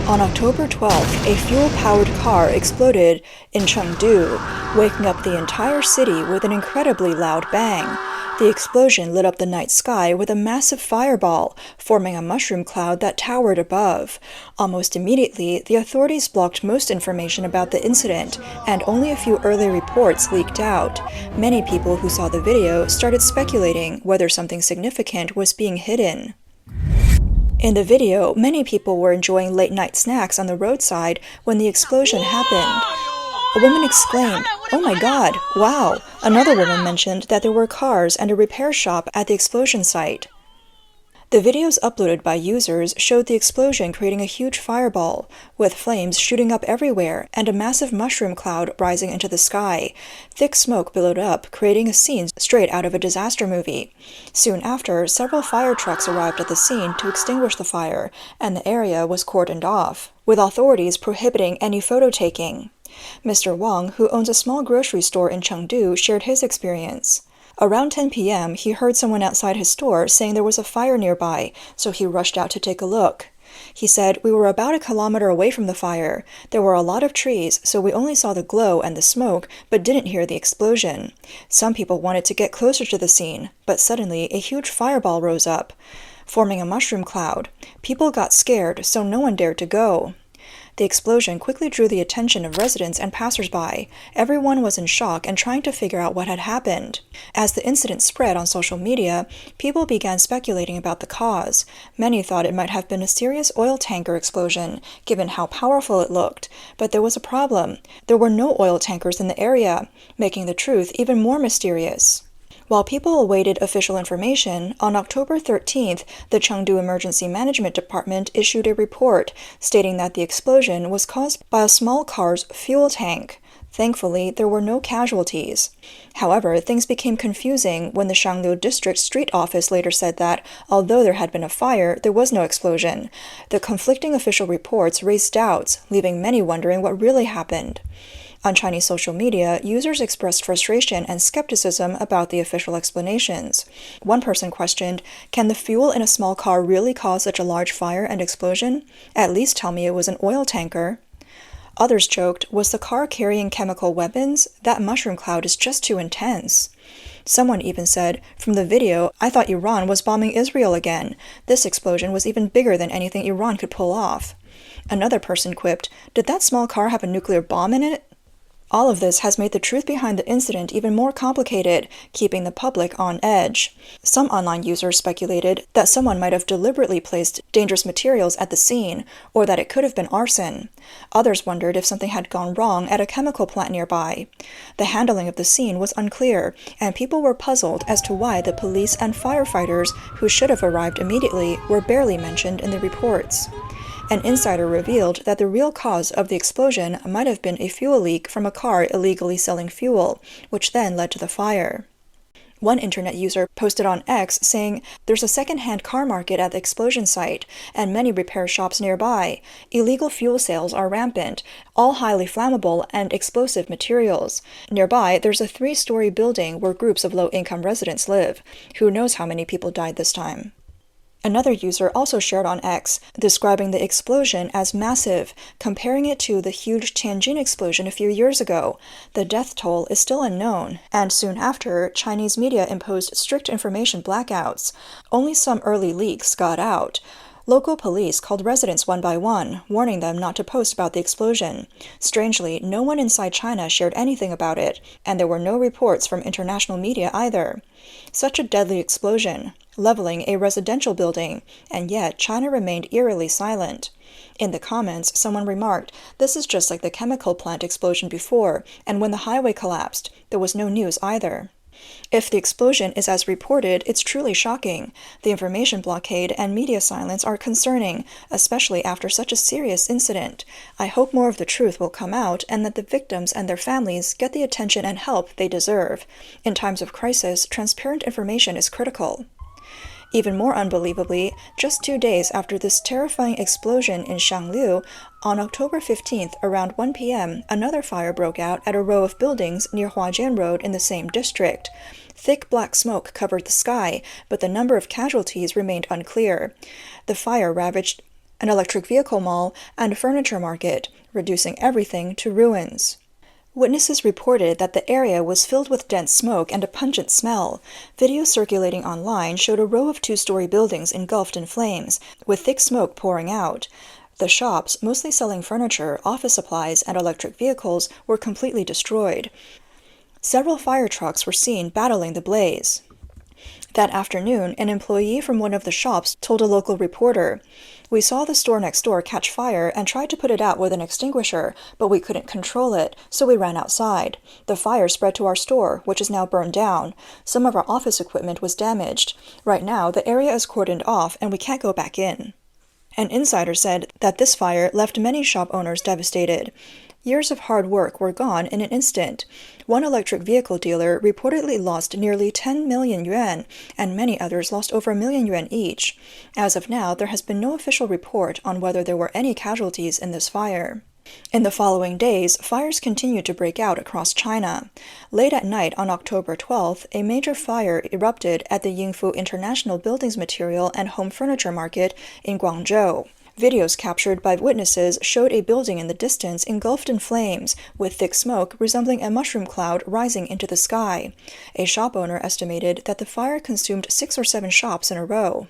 On October 12th, a fuel-powered car exploded in Chengdu, waking up the entire city with an incredibly loud bang. The explosion lit up the night sky with a massive fireball, forming a mushroom cloud that towered above. Almost immediately, the authorities blocked most information about the incident, and only a few early reports leaked out. Many people who saw the video started speculating whether something significant was being hidden. In the video, many people were enjoying late-night snacks on the roadside when the explosion happened. A woman exclaimed, "Oh my God, wow!" Another woman mentioned that there were cars and a repair shop at the explosion site. The videos uploaded by users showed the explosion creating a huge fireball, with flames shooting up everywhere and a massive mushroom cloud rising into the sky. Thick smoke billowed up, creating a scene straight out of a disaster movie. Soon after, several fire trucks arrived at the scene to extinguish the fire, and the area was cordoned off, with authorities prohibiting any photo taking. Mr. Wang, who owns a small grocery store in Chengdu, shared his experience. Around 10 p.m., he heard someone outside his store saying there was a fire nearby, so he rushed out to take a look. He said, "We were about a kilometer away from the fire. There were a lot of trees, so we only saw the glow and the smoke, but didn't hear the explosion. Some people wanted to get closer to the scene, but suddenly a huge fireball rose up, forming a mushroom cloud. People got scared, so no one dared to go." The explosion quickly drew the attention of residents and passersby. Everyone was in shock and trying to figure out what had happened. As the incident spread on social media, people began speculating about the cause. Many thought it might have been a serious oil tanker explosion, given how powerful it looked. But there was a problem. There were no oil tankers in the area, making the truth even more mysterious. While people awaited official information, on October 13th, the Chengdu Emergency Management Department issued a report stating that the explosion was caused by a small car's fuel tank. Thankfully, there were no casualties. However, things became confusing when the Chengdu District Street Office later said that, although there had been a fire, there was no explosion. The conflicting official reports raised doubts, leaving many wondering what really happened. On Chinese social media, users expressed frustration and skepticism about the official explanations. One person questioned, "Can the fuel in a small car really cause such a large fire and explosion? At least tell me it was an oil tanker." Others joked, "Was the car carrying chemical weapons? That mushroom cloud is just too intense." Someone even said, "From the video, I thought Iran was bombing Israel again. This explosion was even bigger than anything Iran could pull off." Another person quipped, "Did that small car have a nuclear bomb in it?" All of this has made the truth behind the incident even more complicated, keeping the public on edge. Some online users speculated that someone might have deliberately placed dangerous materials at the scene, or that it could have been arson. Others wondered if something had gone wrong at a chemical plant nearby. The handling of the scene was unclear, and people were puzzled as to why the police and firefighters, who should have arrived immediately, were barely mentioned in the reports. An insider revealed that the real cause of the explosion might have been a fuel leak from a car illegally selling fuel, which then led to the fire. One internet user posted on X saying, "There's a second-hand car market at the explosion site, and many repair shops nearby. Illegal fuel sales are rampant, all highly flammable and explosive materials. Nearby, there's a 3-story building where groups of low-income residents live. Who knows how many people died this time?" Another user also shared on X, describing the explosion as massive, comparing it to the huge Tianjin explosion a few years ago. The death toll is still unknown, and soon after, Chinese media imposed strict information blackouts. Only some early leaks got out. Local police called residents one by one, warning them not to post about the explosion. Strangely, no one inside China shared anything about it, and there were no reports from international media either. Such a deadly explosion, leveling a residential building, and yet China remained eerily silent. In the comments, someone remarked, "This is just like the chemical plant explosion before, and when the highway collapsed, there was no news either." If the explosion is as reported, it's truly shocking. The information blockade and media silence are concerning, especially after such a serious incident. I hope more of the truth will come out and that the victims and their families get the attention and help they deserve. In times of crisis, transparent information is critical. Even more unbelievably, just 2 days after this terrifying explosion in Chengdu, on October 15th, around 1 p.m., another fire broke out at a row of buildings near Huajian Road in the same district. Thick black smoke covered the sky, but the number of casualties remained unclear. The fire ravaged an electric vehicle mall, and a furniture market, reducing everything to ruins. Witnesses reported that the area was filled with dense smoke and a pungent smell. Videos circulating online showed a row of two-story buildings engulfed in flames, with thick smoke pouring out. The shops, mostly selling furniture, office supplies, and electric vehicles, were completely destroyed. Several fire trucks were seen battling the blaze. That afternoon, an employee from one of the shops told a local reporter, "We saw the store next door catch fire and tried to put it out with an extinguisher, but we couldn't control it, so we ran outside. The fire spread to our store, which is now burned down. Some of our office equipment was damaged. Right now, the area is cordoned off and we can't go back in." An insider said that this fire left many shop owners devastated. Years of hard work were gone in an instant. One electric vehicle dealer reportedly lost nearly 10 million yuan, and many others lost over 1 million yuan each. As of now, there has been no official report on whether there were any casualties in this fire. In the following days, fires continued to break out across China. Late at night on October 12th, a major fire erupted at the Yingfu International Buildings Material and Home Furniture Market in Guangzhou. Videos captured by witnesses showed a building in the distance engulfed in flames, with thick smoke resembling a mushroom cloud rising into the sky. A shop owner estimated that the fire consumed 6 or 7 shops in a row.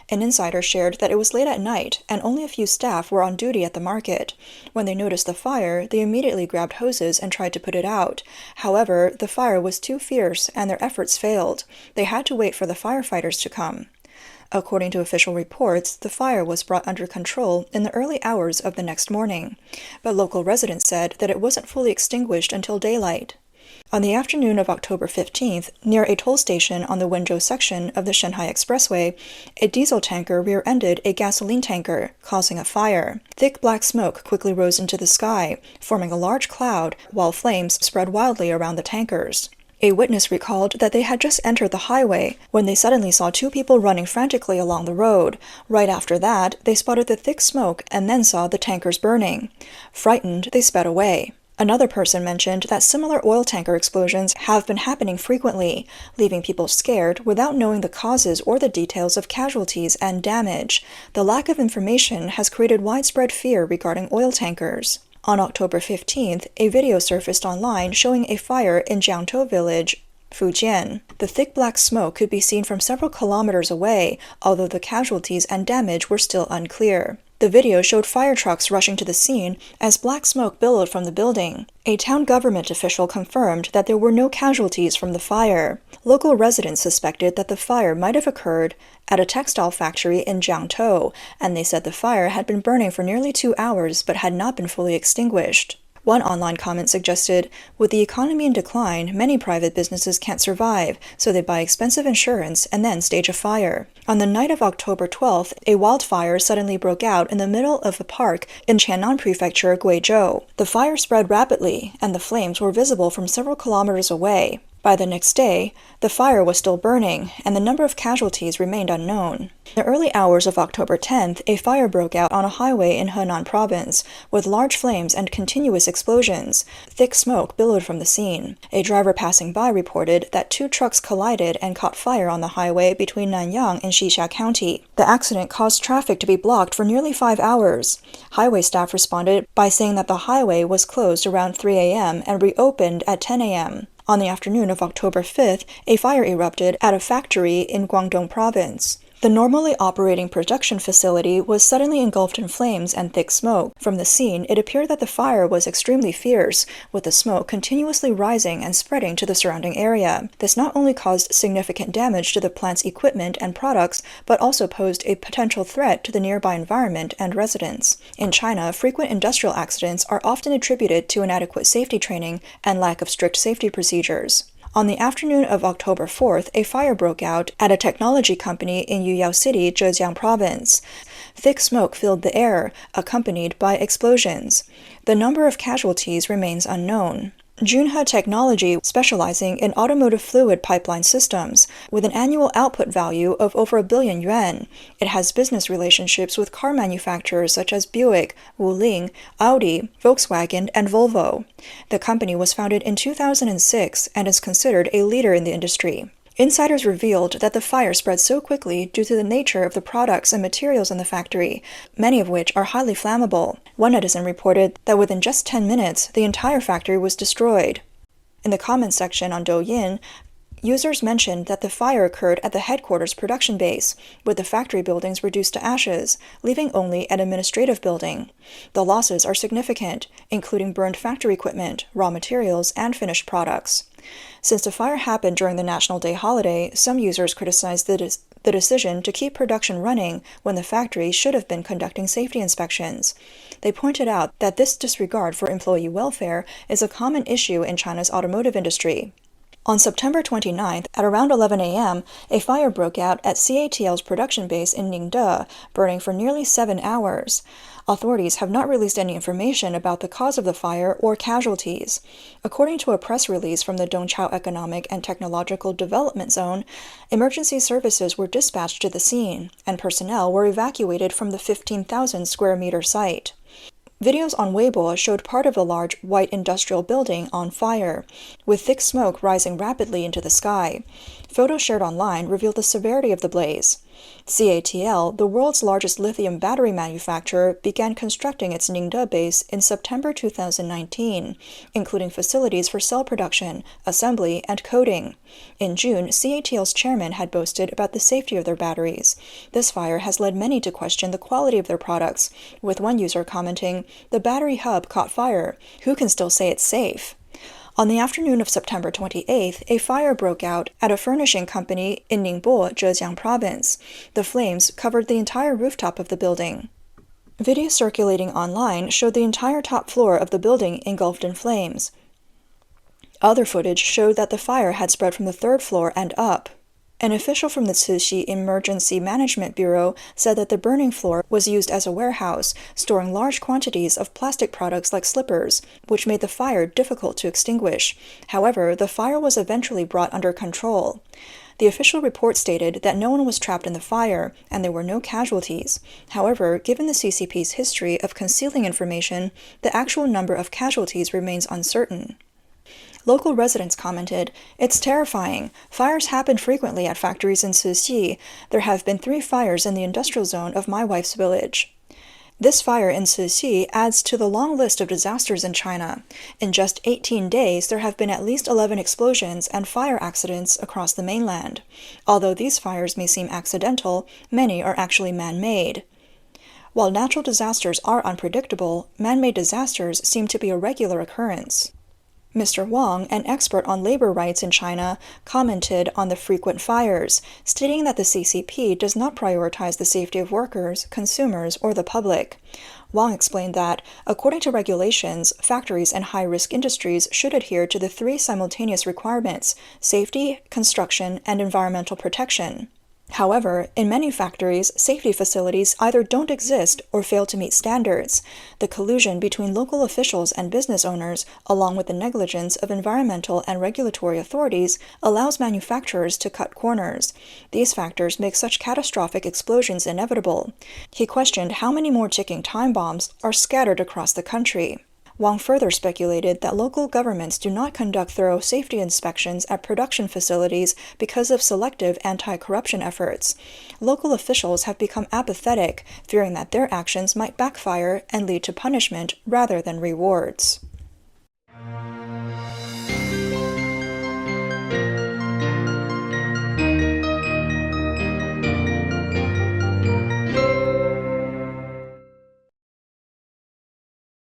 An insider shared that it was late at night and only a few staff were on duty at the market. When they noticed the fire, they immediately grabbed hoses and tried to put it out. However, the fire was too fierce and their efforts failed. They had to wait for the firefighters to come. According to official reports, the fire was brought under control in the early hours of the next morning, but local residents said that it wasn't fully extinguished until daylight. On the afternoon of October 15th, near a toll station on the Wenzhou section of the Shanghai Expressway, a diesel tanker rear-ended a gasoline tanker, causing a fire. Thick black smoke quickly rose into the sky, forming a large cloud, while flames spread wildly around the tankers. A witness recalled that they had just entered the highway when they suddenly saw 2 people running frantically along the road. Right after that, they spotted the thick smoke and then saw the tankers burning. Frightened, they sped away. Another person mentioned that similar oil tanker explosions have been happening frequently, leaving people scared without knowing the causes or the details of casualties and damage. The lack of information has created widespread fear regarding oil tankers. On October 15th, a video surfaced online showing a fire in Jiangtou village, Fujian. The thick black smoke could be seen from several kilometers away, although the casualties and damage were still unclear. The video showed fire trucks rushing to the scene as black smoke billowed from the building. A town government official confirmed that there were no casualties from the fire. Local residents suspected that the fire might have occurred at a textile factory in Jiangtou, and they said the fire had been burning for nearly 2 hours but had not been fully extinguished. One online comment suggested, "With the economy in decline, many private businesses can't survive, so they buy expensive insurance and then stage a fire." On the night of October 12th, a wildfire suddenly broke out in the middle of a park in Qiannan Prefecture, Guizhou. The fire spread rapidly, and the flames were visible from several kilometers away. By the next day, the fire was still burning, and the number of casualties remained unknown. In the early hours of October 10th, a fire broke out on a highway in Henan province, with large flames and continuous explosions. Thick smoke billowed from the scene. A driver passing by reported that 2 trucks collided and caught fire on the highway between Nanyang and Xixia County. The accident caused traffic to be blocked for nearly 5 hours. Highway staff responded by saying that the highway was closed around 3 a.m. and reopened at 10 a.m. On the afternoon of October 5th, a fire erupted at a factory in Guangdong province. The normally operating production facility was suddenly engulfed in flames and thick smoke. From the scene, it appeared that the fire was extremely fierce, with the smoke continuously rising and spreading to the surrounding area. This not only caused significant damage to the plant's equipment and products, but also posed a potential threat to the nearby environment and residents. In China, frequent industrial accidents are often attributed to inadequate safety training and lack of strict safety procedures. On the afternoon of October 4th, a fire broke out at a technology company in Yuyao City, Zhejiang province. Thick smoke filled the air, accompanied by explosions. The number of casualties remains unknown. Junhe Technology, specializing in automotive fluid pipeline systems, with an annual output value of over 1 billion yuan. It has business relationships with car manufacturers such as Buick, Wuling, Audi, Volkswagen, and Volvo. The company was founded in 2006 and is considered a leader in the industry. Insiders revealed that the fire spread so quickly due to the nature of the products and materials in the factory, many of which are highly flammable. One netizen reported that within just 10 minutes, the entire factory was destroyed. In the comments section on Douyin, users mentioned that the fire occurred at the headquarters production base, with the factory buildings reduced to ashes, leaving only an administrative building. The losses are significant, including burned factory equipment, raw materials, and finished products. Since the fire happened during the National Day holiday, some users criticized the decision to keep production running when the factory should have been conducting safety inspections. They pointed out that this disregard for employee welfare is a common issue in China's automotive industry. On September 29th, at around 11 a.m., a fire broke out at CATL's production base in Ningde, burning for nearly 7 hours. Authorities have not released any information about the cause of the fire or casualties. According to a press release from the Dongqiao Economic and Technological Development Zone, emergency services were dispatched to the scene, and personnel were evacuated from the 15,000 square meter site. Videos on Weibo showed part of the large white industrial building on fire, with thick smoke rising rapidly into the sky. Photos shared online revealed the severity of the blaze. CATL, the world's largest lithium battery manufacturer, began constructing its Ningde base in September 2019, including facilities for cell production, assembly, and coating. In June, CATL's chairman had boasted about the safety of their batteries. This fire has led many to question the quality of their products, with one user commenting, "The battery hub caught fire. Who can still say it's safe?" On the afternoon of September 28th, a fire broke out at a furnishing company in Ningbo, Zhejiang Province. The flames covered the entire rooftop of the building. Videos circulating online showed the entire top floor of the building engulfed in flames. Other footage showed that the fire had spread from the third floor and up. An official from the Cixi Emergency Management Bureau said that the burning floor was used as a warehouse, storing large quantities of plastic products like slippers, which made the fire difficult to extinguish. However, the fire was eventually brought under control. The official report stated that no one was trapped in the fire, and there were no casualties. However, given the CCP's history of concealing information, the actual number of casualties remains uncertain. Local residents commented, "It's terrifying. Fires happen frequently at factories in Cixi. There have been 3 fires in the industrial zone of my wife's village." This fire in Cixi adds to the long list of disasters in China. In just 18 days, there have been at least 11 explosions and fire accidents across the mainland. Although these fires may seem accidental, many are actually man-made. While natural disasters are unpredictable, man-made disasters seem to be a regular occurrence. Mr. Wang, an expert on labor rights in China, commented on the frequent fires, stating that the CCP does not prioritize the safety of workers, consumers, or the public. Wang explained that, according to regulations, factories and high-risk industries should adhere to the 3 simultaneous requirements: safety, construction, and environmental protection. However, in many factories, safety facilities either don't exist or fail to meet standards. The collusion between local officials and business owners, along with the negligence of environmental and regulatory authorities, allows manufacturers to cut corners. These factors make such catastrophic explosions inevitable. He questioned how many more ticking time bombs are scattered across the country. Wang further speculated that local governments do not conduct thorough safety inspections at production facilities because of selective anti-corruption efforts. Local officials have become apathetic, fearing that their actions might backfire and lead to punishment rather than rewards.